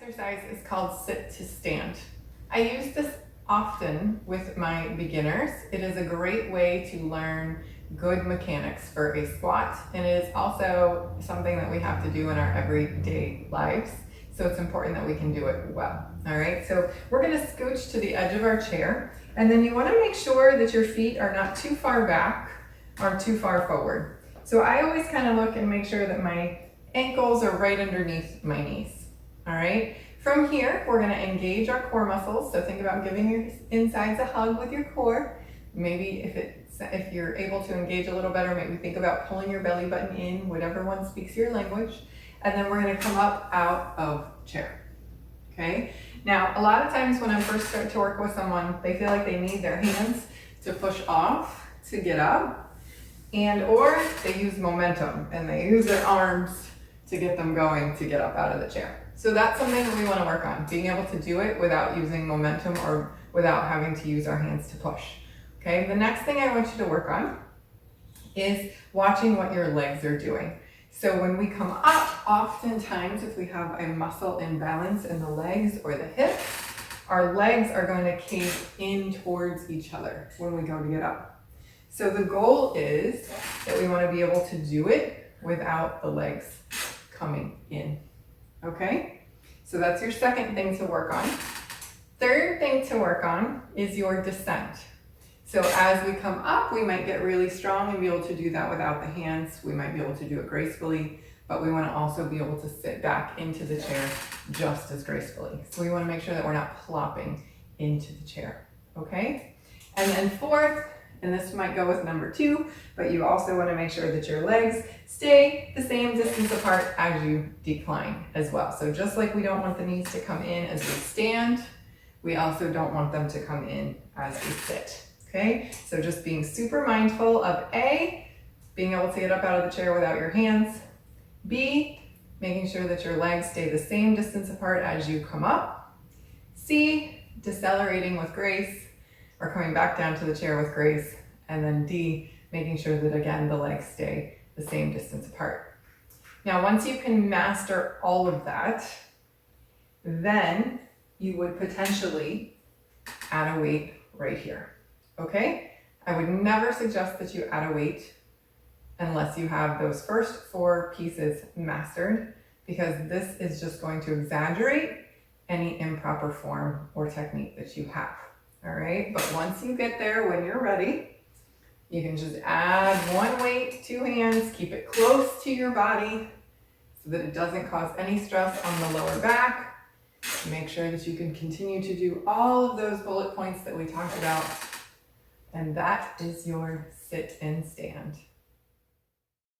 exercise is called sit to stand. I use this often with my beginners. It is a great way to learn good mechanics for a squat, and it is also something that we have to do in our everyday lives. So it's important that we can do it well. All right, so we're gonna scooch to the edge of our chair, and then you wanna make sure that your feet are not too far back or too far forward. So I always kind of look and make sure that my ankles are right underneath my knees. All right, from here, we're gonna engage our core muscles. So think about giving your insides a hug with your core. Maybe if you're able to engage a little better, maybe think about pulling your belly button in, whatever one speaks your language. And then we're gonna come up out of chair, okay? Now, a lot of times when I first start to work with someone, they feel like they need their hands to push off to get up, or they use momentum and they use their arms to get them going to get up out of the chair. So that's something that we want to work on, being able to do it without using momentum or without having to use our hands to push. Okay, the next thing I want you to work on is watching what your legs are doing. So when we come up, oftentimes if we have a muscle imbalance in the legs or the hips, our legs are going to cave in towards each other when we go to get up. So the goal is that we want to be able to do it without the legs coming in. Okay, so that's your second thing to work on. Third thing to work on is your descent. So as we come up, we might get really strong and be able to do that without the hands. We might be able to do it gracefully, but we want to also be able to sit back into the chair just as gracefully. So we want to make sure that we're not plopping into the chair, okay? And then fourth, and this might go with number 2, but you also want to make sure that your legs stay the same distance apart as you decline as well. So just like we don't want the knees to come in as we stand, we also don't want them to come in as we sit. Okay, so just being super mindful of A, being able to get up out of the chair without your hands, B, making sure that your legs stay the same distance apart as you come up, C, decelerating with grace or coming back down to the chair with grace, and then D, making sure that again the legs stay the same distance apart. Now once you can master all of that, then you would potentially add a weight right here. Okay, I would never suggest that you add a weight unless you have those first 4 pieces mastered, because this is just going to exaggerate any improper form or technique that you have. All right, but once you get there, when you're ready, you can just add 1 weight, 2 hands, keep it close to your body so that it doesn't cause any stress on the lower back. Make sure that you can continue to do all of those bullet points that we talked about. And that is your sit and stand.